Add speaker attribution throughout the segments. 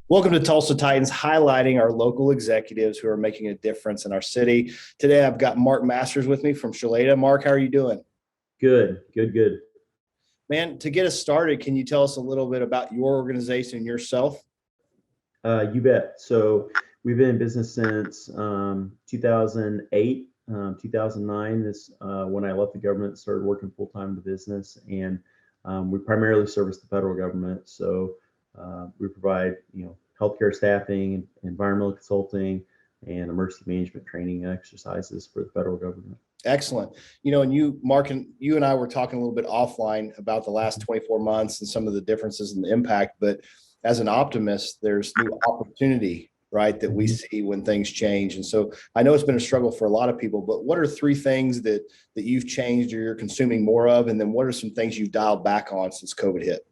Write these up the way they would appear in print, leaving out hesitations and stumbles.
Speaker 1: Welcome to Tulsa Titans, highlighting our local executives who are making a difference in our city. Today, I've got Mark Masters with me from Chloeta. Mark, how are you doing?
Speaker 2: Good, good, good.
Speaker 1: Man, to get us started, can you tell us a little bit about your organization and yourself?
Speaker 2: You bet. So we've been in business since 2008, 2009. This when I left the government, started working full time in the business, and we primarily service the federal government. So we provide healthcare staffing, environmental consulting, and emergency management training exercises for the federal government.
Speaker 1: Excellent. And you, Mark, and you and I were talking a little bit offline about the last 24 months and some of the differences in the impact. But as an optimist, there's new opportunity, right, that we see when things change. And so I know it's been a struggle for a lot of people, but what are three things that you've changed or you're consuming more of? And then what are some things you've dialed back on since COVID hit?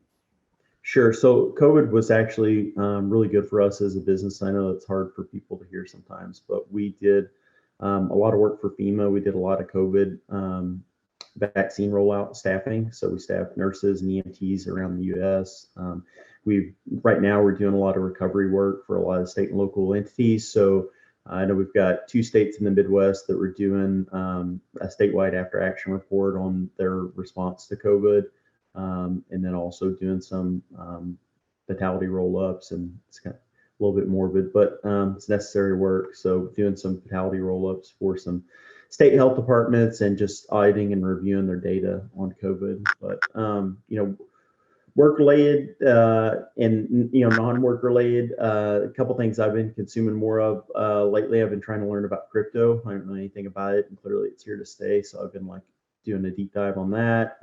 Speaker 2: Sure. So COVID was actually really good for us as a business. I know it's hard for people to hear sometimes, but we did a lot of work for FEMA. We did a lot of COVID vaccine rollout staffing. So we staffed nurses and EMTs around the U.S. We right now we're doing a lot of recovery work for a lot of state and local entities. So I know we've got two states in the Midwest that we're doing a statewide after action report on their response to COVID. And then also doing some fatality roll-ups, and it's kind of a little bit morbid, but it's necessary work. So doing some fatality roll-ups for some state health departments and just auditing and reviewing their data on COVID. But work related and non-work related, a couple things I've been consuming more of lately. I've been trying to learn about crypto. I don't know anything about it, and clearly it's here to stay. So I've been doing a deep dive on that.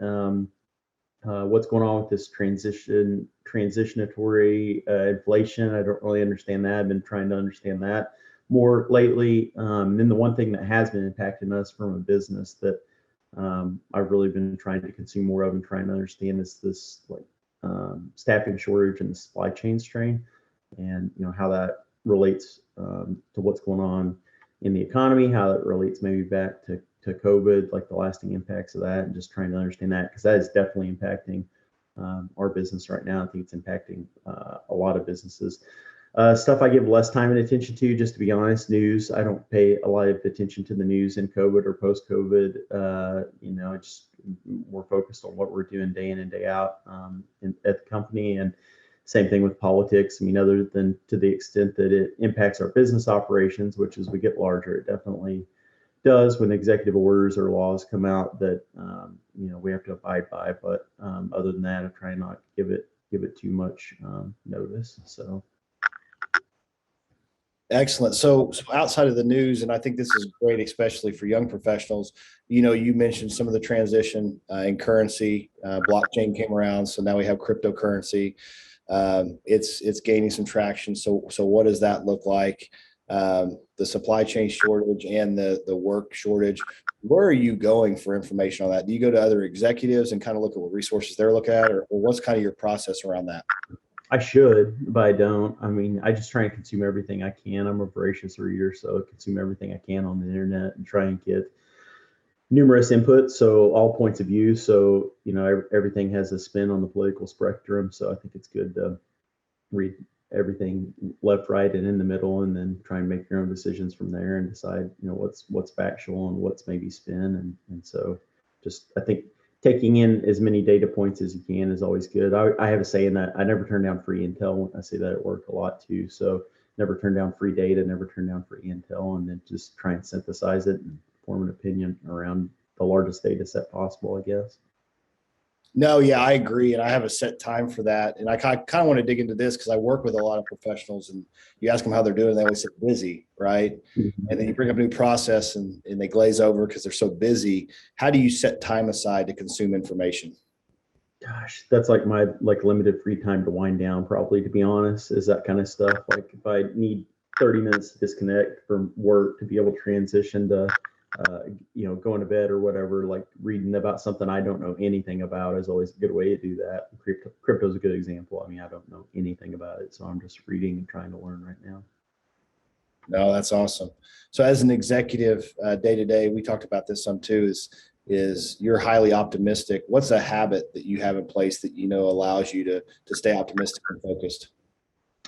Speaker 2: What's going on with this transitionatory inflation? I don't really understand that. I've been trying to understand that more lately. And then the one thing that has been impacting us from a business that I've really been trying to consume more of and trying to understand is this staffing shortage and the supply chain strain, and how that relates to what's going on in the economy, how it relates maybe back to COVID, like the lasting impacts of that, and just trying to understand that, because that is definitely impacting our business right now. I think it's impacting a lot of businesses. Stuff I give less time and attention to, just to be honest. News, I don't pay a lot of attention to the news in COVID or post-COVID. I just more focused on what we're doing day in and day out at the company. And same thing with politics. I mean, other than to the extent that it impacts our business operations, which as we get larger, it definitely does when executive orders or laws come out that we have to abide by. But other than that, I try not to give it too much notice. So
Speaker 1: Excellent. So outside of the news, and I think this is great, especially for young professionals. You mentioned some of the transition in currency. Blockchain came around, so now we have cryptocurrency. It's gaining some traction. So what does that look like? The supply chain shortage and the work shortage. Where are you going for information on that? Do you go to other executives and kind of look at what resources they're looking at, or what's kind of your process around that?
Speaker 2: I should, but I don't. I mean, I just try and consume everything I can. I'm a voracious reader, so I consume everything I can on the internet and try and get numerous inputs, so all points of view. So everything has a spin on the political spectrum. So I think it's good to read everything left, right, and in the middle, and then try and make your own decisions from there and decide what's factual and what's maybe spin. And so just I think taking in as many data points as you can is always good. I have a saying that I never turn down free intel. I say that at work a lot too. So never turn down free data, never turn down free intel, and then just try and synthesize it and form an opinion around the largest data set possible, I guess.
Speaker 1: No, yeah, I agree. And I have a set time for that. And I kind of want to dig into this because I work with a lot of professionals, and you ask them how they're doing, they always say busy, right? And then you bring up a new process and they glaze over because they're so busy. How do you set time aside to consume information?
Speaker 2: Gosh, that's like my limited free time to wind down, probably, to be honest, is that kind of stuff. Like if I need 30 minutes to disconnect from work to be able to transition to going to bed or whatever, like reading about something I don't know anything about is always a good way to do that. Crypto is a good example. I mean, I don't know anything about it, so I'm just reading and trying to learn right now.
Speaker 1: No, that's awesome. So as an executive day to day, we talked about this some too, is you're highly optimistic. What's a habit that you have in place that allows you to stay optimistic and focused?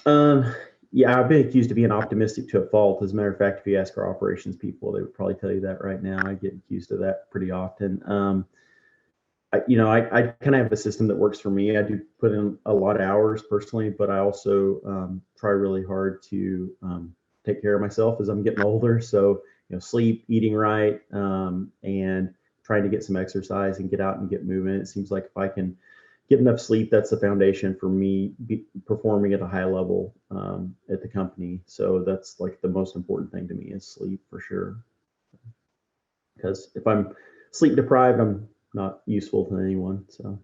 Speaker 2: Um, yeah, I've been accused of being optimistic to a fault. As a matter of fact, if you ask our operations people, they would probably tell you that right now. I get accused of that pretty often. I kind of have a system that works for me. I do put in a lot of hours personally, but I also try really hard to take care of myself as I'm getting older. So, sleep, eating right, and trying to get some exercise and get out and get moving. It seems like if I can get enough sleep, that's the foundation for me performing at a high level at the company. So that's like the most important thing to me is sleep for sure. Because if I'm sleep deprived, I'm not useful to anyone. So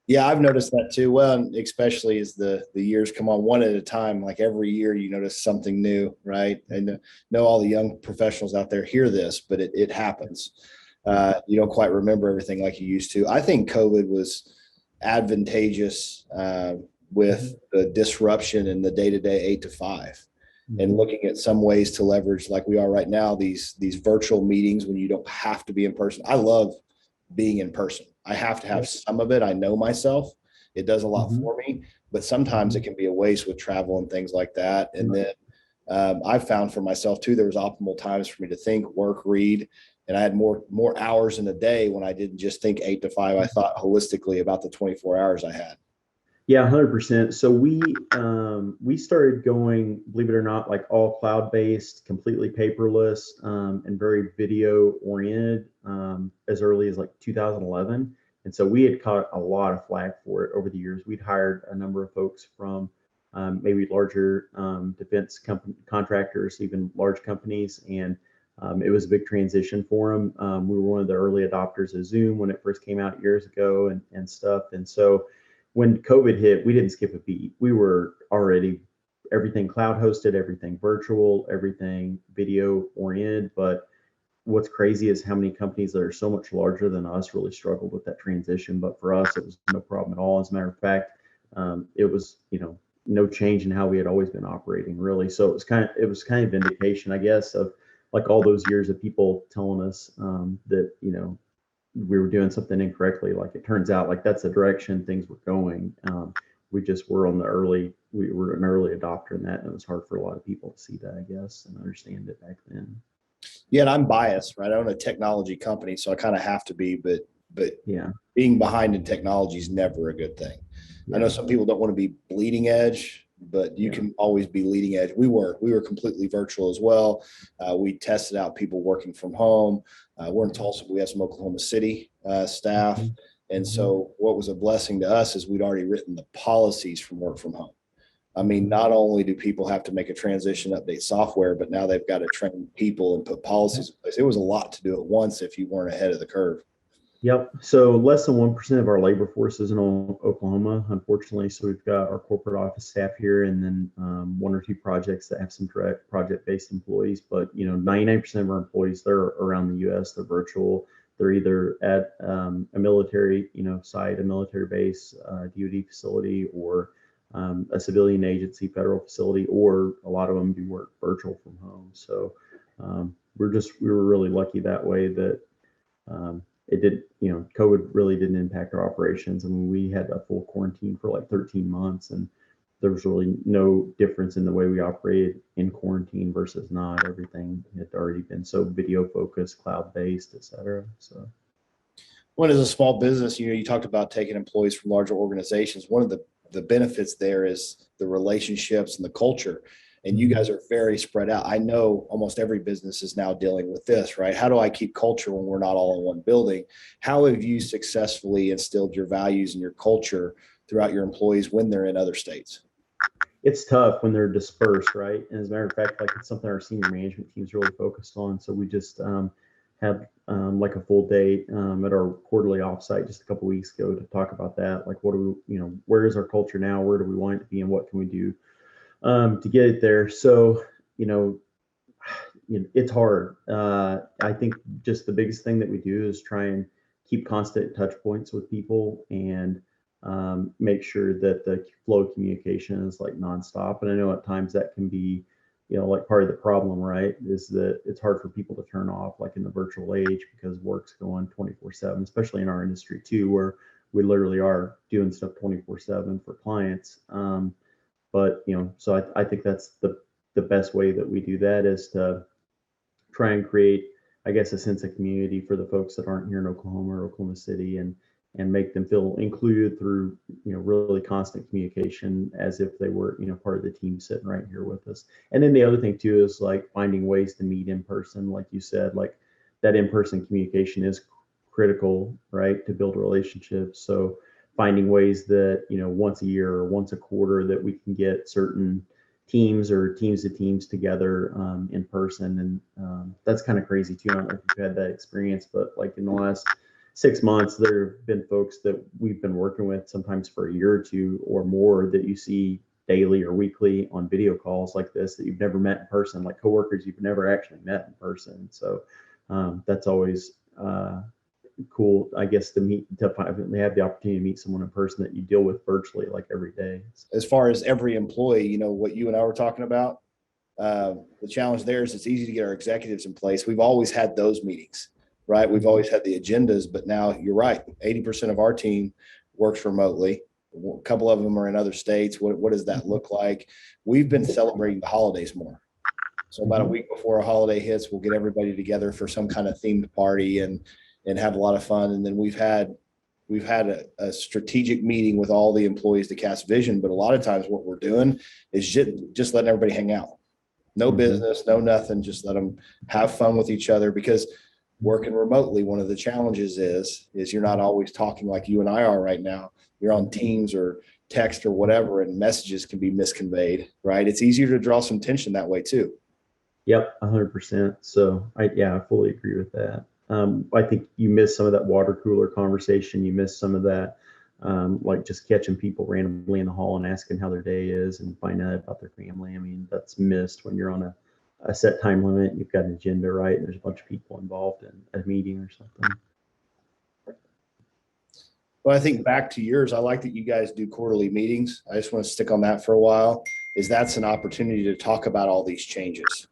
Speaker 1: Yeah, I've noticed that too. Well, and especially as the years come on, one at a time. Like every year, you notice something new, right? And know all the young professionals out there hear this, but it happens. You don't quite remember everything like you used to. I think COVID was advantageous with the disruption in the day to day 8 to 5, and looking at some ways to leverage, like we are right now, these virtual meetings when you don't have to be in person. I love being in person. I have to have some of it. I know myself. It does a lot for me, but sometimes it can be a waste with travel and things like that. And then I've found for myself too, there was optimal times for me to think, work, read, and I had more hours in a day when I didn't just think 8 to 5. I thought holistically about the 24 hours I had.
Speaker 2: Yeah, 100%. So we started going, believe it or not, like all cloud based, completely paperless, and very video oriented as early as like 2011. And so we had caught a lot of flack for it over the years. We'd hired a number of folks from maybe larger defense contractors, even large companies, and it was a big transition for them. We were one of the early adopters of Zoom when it first came out years ago and stuff. And so when COVID hit, we didn't skip a beat. We were already everything cloud hosted, everything virtual, everything video oriented. But what's crazy is how many companies that are so much larger than us really struggled with that transition. But for us, it was no problem at all. As a matter of fact, it was no change in how we had always been operating really. So it was kind of vindication, I guess, of like all those years of people telling us that we were doing something incorrectly. Like it turns out, like that's the direction things were going. We just were we were an early adopter in that, and it was hard for a lot of people to see that, I guess, and understand it back then.
Speaker 1: Yeah, and I'm biased, right? I own a technology company, so I kind of have to be, but
Speaker 2: Yeah,
Speaker 1: being behind in technology is never a good thing. I know
Speaker 2: yeah,
Speaker 1: some people don't want to be bleeding edge, but you
Speaker 2: yeah.
Speaker 1: can always be leading edge. We were completely virtual as well. We tested out people working from home. We're in Tulsa. We have some Oklahoma City staff.
Speaker 2: Mhm,
Speaker 1: And
Speaker 2: mhm,
Speaker 1: so what was a blessing to us is we'd already written the policies from work from home. I mean,
Speaker 2: mhm.
Speaker 1: not only do people have to make a transition, update software, but now they've got to train people and put policies in place. It was a lot to do at once if you weren't ahead of the curve.
Speaker 2: Yep. So less than 1% of our labor force is in Oklahoma, unfortunately. So we've got our corporate office staff here, and then one or two projects that have some direct project-based employees. But 99% of our employees, they're around the U.S. They're virtual. They're either at a military, site, a military base, DoD facility, or a civilian agency, federal facility, or a lot of them do work virtual from home. So we were really lucky that way that it did, COVID really didn't impact our operations. I mean, we had a full quarantine for like 13 months, and there was really no difference in the way we operated in quarantine versus not. Everything had already been so video focused, cloud based, et cetera. So,
Speaker 1: One as a small business, you talked about taking employees from larger organizations. One of the benefits there is the relationships and the culture. And you
Speaker 2: mhm.
Speaker 1: guys are very spread out. I know almost every business is now dealing with this, right? How do I keep culture when we're not all in one building? How have you successfully instilled your values and your culture throughout your employees when they're in other states?
Speaker 2: It's tough when they're dispersed, right? And as a matter of fact, like it's something our senior management team's really focused on. So we just had like a full day at our quarterly offsite just a couple weeks ago to talk about that. Like, what do we, where is our culture now? Where do we want it to be, and what can we do to get it there? So, you know, it's hard. I think just the biggest thing that we do is try and keep constant touch points with people and make sure that the flow of communication is like nonstop. And I know at times that can be, like part of the problem, right? Is that it's hard for people to turn off, like in the virtual age, because work's going 24/7, especially in our industry too, where we literally are doing stuff 24/7 for clients. But, so I think that's the best way that we do that, is to try and create, I guess, a sense of community for the folks that aren't here in Oklahoma or Oklahoma City, and make them feel included through, really constant communication, as if they were, part of the team sitting right here with us. And then the other thing too is like finding ways to meet in person, like you said, like that in-person communication is critical, right, to build relationships. So finding ways that, once a year or once a quarter, that we can get certain teams or teams of teams together in person. And that's kind of crazy too. I don't know if you've had that experience, but like in the last 6 months, there have been folks that we've been working with sometimes for a year or two or more, that you see daily or weekly on video calls like this, that you've never met in person, like coworkers you've never actually met in person. So that's always cool, I guess, to finally have the opportunity to meet someone in person that you deal with virtually like every day.
Speaker 1: As far as every employee, what you and I were talking about, the challenge there is it's easy to get our executives in place. We've always had those meetings, right? We've always had the agendas, but now you're right. 80% of our team works remotely. A couple of them are in other states. What does that look like? We've been celebrating the holidays more. So about a week before a holiday hits, we'll get everybody together for some kind of themed party and have a lot of fun. And then we've had a strategic meeting with all the employees to cast vision. But a lot of times what we're doing is just letting everybody hang out. No business, no nothing. Just let them have fun with each other, because working remotely, one of the challenges is you're not always talking like you and I are right now. You're on Teams or text or whatever, and messages can be misconveyed, right? It's easier to draw some tension that way too.
Speaker 2: Yep, 100%. So I fully agree with that. I think you miss some of that water cooler conversation. You miss some of that, like just catching people randomly in the hall and asking how their day is and finding out about their family. I mean, that's missed when you're on a set time limit. You've got an agenda, right? And there's a bunch of people involved in a meeting or something.
Speaker 1: Well, I think back to yours, I like that you guys do quarterly meetings. I just want to stick on that for a while. That's an opportunity to talk about all these changes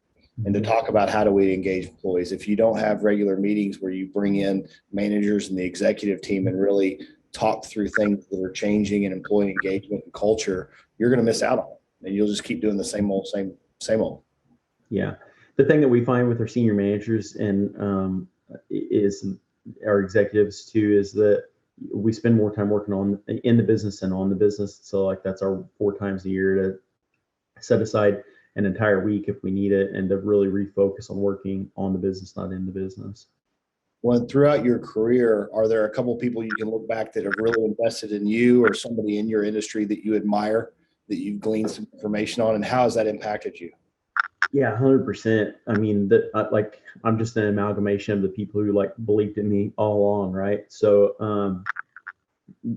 Speaker 1: and to talk about how do we engage employees. If you don't have regular meetings where you bring in managers and the executive team and really talk through things that are changing in employee engagement and culture, you're going to miss out on it, and you'll just keep doing the same old.
Speaker 2: Yeah. The thing that we find with our senior managers and is our executives too, is that we spend more time working in the business and on the business. So like that's our 4 times a year to set aside an entire week if we need it, and to really refocus on working on the business, not in the business.
Speaker 1: Well, throughout your career, are there a couple of people you can look back that have really invested in you, or somebody in your industry that you admire, that you've gleaned some information on, and how has that impacted you?
Speaker 2: Yeah, 100%. I mean, I'm just an amalgamation of the people who like believed in me all along, right? So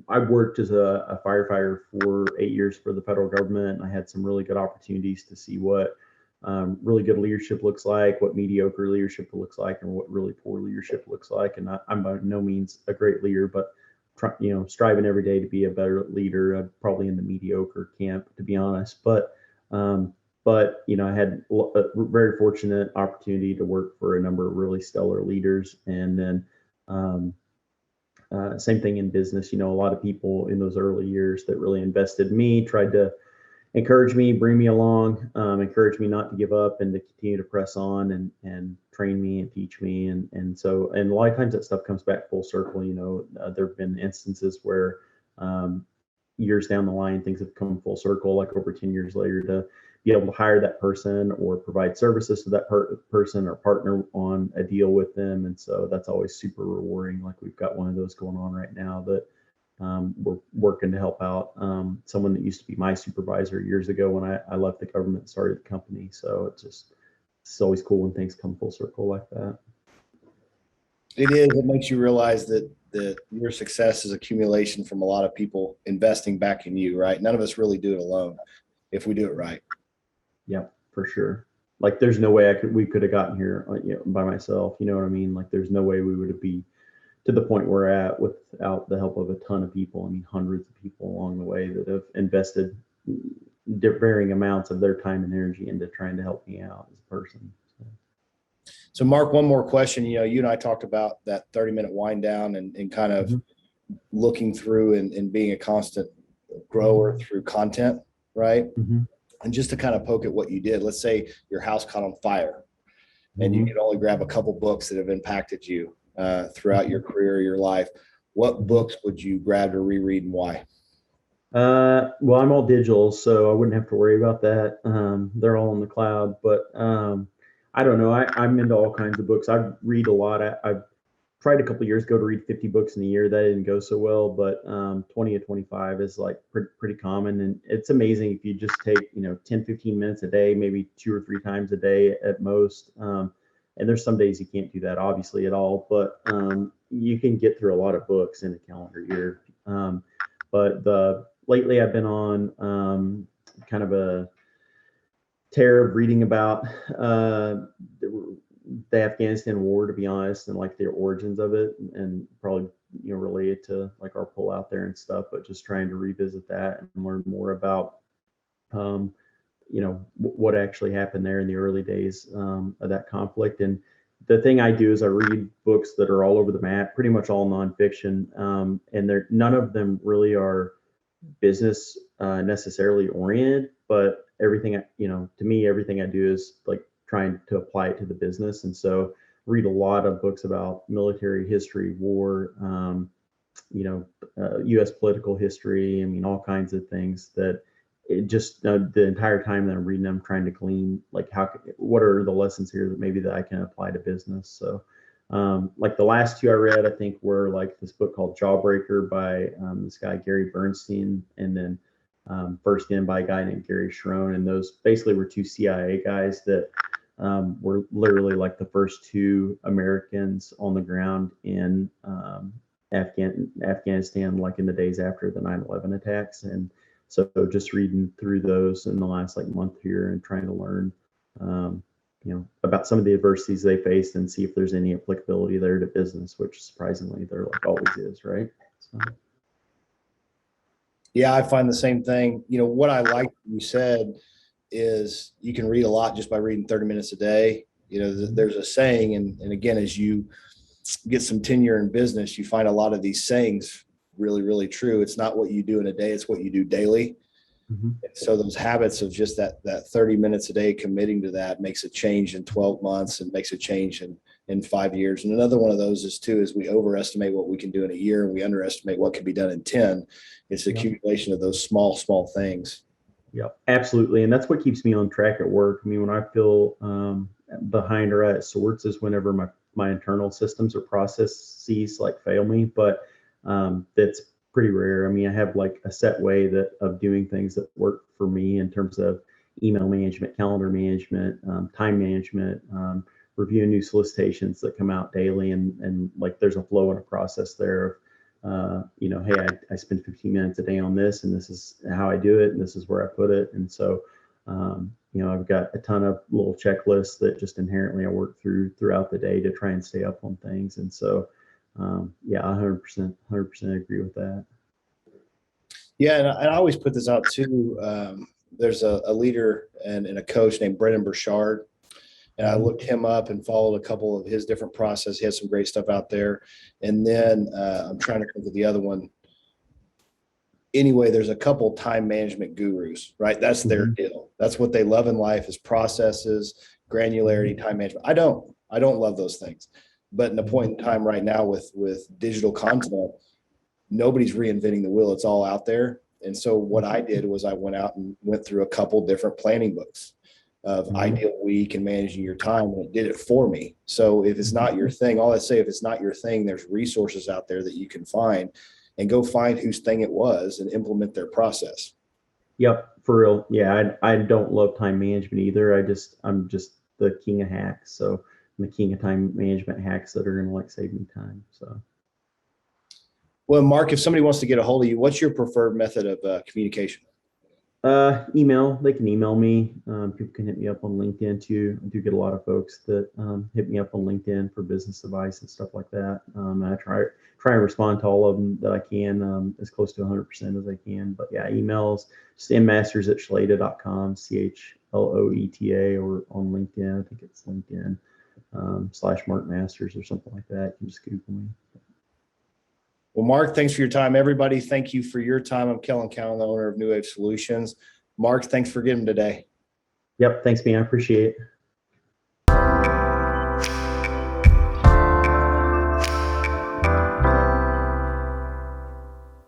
Speaker 2: I worked as a firefighter for 8 years for the federal government. I had some really good opportunities to see what really good leadership looks like, what mediocre leadership looks like, and what really poor leadership looks like. And I'm by no means a great leader, but striving every day to be a better leader. Probably in the mediocre camp, to be honest. But I had a very fortunate opportunity to work for a number of really stellar leaders, and then same thing in business. A lot of people in those early years that really invested in me, tried to encourage me, bring me along, encourage me not to give up and to continue to press on and train me and teach me. And a lot of times that stuff comes back full circle. There have been instances where years down the line, things have come full circle, like over 10 years later, to be able to hire that person or provide services to that person or partner on a deal with them. And so that's always super rewarding. Like we've got one of those going on right now that we're working to help out someone that used to be my supervisor years ago when I left the government and started the company. So it's always cool when things come full circle like that.
Speaker 1: It is. It makes you realize that your success is accumulation from a lot of people investing back in you, right? None of us really do it alone if we do it right.
Speaker 2: Yeah, for sure. Like there's no way we could have gotten here by myself. You know what I mean? Like there's no way we would be to the point we're at without the help of a ton of people. I mean, hundreds of people along the way that have invested varying amounts of their time and energy into trying to help me out as a person.
Speaker 1: So Mark, one more question. You and I talked about that 30-minute wind down and kind of looking through and being a constant grower through content. right?
Speaker 2: Mm-hmm.
Speaker 1: And just to kind of poke at what you did, let's say your house caught on fire and you
Speaker 2: Mm-hmm.
Speaker 1: can only grab a couple books that have impacted you throughout your career, your life. What books would you grab to reread and why?
Speaker 2: Well, I'm all digital, so I wouldn't have to worry about that. They're all in the cloud, but I don't know. I'm into all kinds of books. I read a lot. I've tried a couple of years ago to read 50 books in a year. That didn't go so well, but 20 to 25 is like pretty common. And it's amazing if you just take, 10, 15 minutes a day, maybe 2 or 3 times a day at most. And there's some days you can't do that obviously at all, but you can get through a lot of books in a calendar year. But lately I've been on kind of a tear of reading about the Afghanistan war, to be honest, and like the origins of it, and probably related to like our pull out there and stuff. But just trying to revisit that and learn more about what actually happened there in the early days of that conflict. And the thing I do is I read books that are all over the map, pretty much all nonfiction, and they're none of them really are business necessarily oriented, but everything to me, everything I do is like trying to apply it to the business. And so read a lot of books about military history, war, U.S. political history. I mean, all kinds of things that it just the entire time that I'm reading, I'm trying to glean like what are the lessons here that maybe that I can apply to business. So like the last two I read, I think were like this book called Jawbreaker by this guy, Gary Bernstein, and then First In by a guy named Gary Sharon. And those basically were two CIA guys that were literally like the first two Americans on the ground in Afghanistan, like in the days after the 9/11 attacks. And so just reading through those in the last like month here and trying to learn about some of the adversities they faced and see if there's any applicability there to business, which surprisingly there like always is, right? So.
Speaker 1: Yeah, I find the same thing. What I like you said is you can read a lot just by reading 30 minutes a day. There's a saying, and again, as you get some tenure in business, you find a lot of these sayings really, really true. It's not what you do in a day, it's what you do daily.
Speaker 2: Mm-hmm.
Speaker 1: So those habits of just that 30 minutes a day, committing to that makes a change in 12 months and makes a change in 5 years. And another one of those is we overestimate what we can do in a year and we underestimate what can be done in 10. It's the accumulation of those small things.
Speaker 2: Yeah, absolutely. And that's what keeps me on track at work. I mean, when I feel behind or at sorts is whenever my internal systems or processes like fail me, but that's pretty rare. I mean, I have like a set way of doing things that work for me in terms of email management, calendar management, time management, reviewing new solicitations that come out daily, and like there's a flow and a process there of hey, I spend 15 minutes a day on this, and this is how I do it, and this is where I put it. And so I've got a ton of little checklists that just inherently I work throughout the day to try and stay up on things. And so yeah, 100% agree with that.
Speaker 1: Yeah, and I always put this out too. There's a leader and a coach named Burchard, and I looked him up and followed a couple of his different processes. He has some great stuff out there. And then I'm trying to think of the other one. Anyway, there's a couple time management gurus, right? That's their deal. That's what they love in life is processes, granularity, time management. I don't love those things. But in a point in time right now with digital content, nobody's reinventing the wheel. It's all out there. And so what I did was I went out and went through a couple different planning books of ideal week and managing your time, and it did it for me. So if it's not your thing, all I say, if it's not your thing, there's resources out there that you can find, and go find whose thing it was and implement their process.
Speaker 2: Yep, for real. Yeah, I don't love time management either. I'm just the king of hacks. So I'm the king of time management hacks that are going to like save me time. So.
Speaker 1: Well, Mark, if somebody wants to get a hold of you, what's your preferred method of communication?
Speaker 2: Email. They can email me. People can hit me up on LinkedIn too. I do get a lot of folks that hit me up on LinkedIn for business advice and stuff like that. I try and respond to all of them that I can, as close to 100% as I can. But yeah, emails, just mmasters@chloeta.com, CHLOETA, or on LinkedIn. I think it's LinkedIn /Mark Masters or something like that. You can just Google me.
Speaker 1: Well, Mark, thanks for your time. Everybody, thank you for your time. I'm Kellen Cowan, the owner of Newave Solutions. Mark, thanks for getting today.
Speaker 2: Yep. Thanks, man. I appreciate it.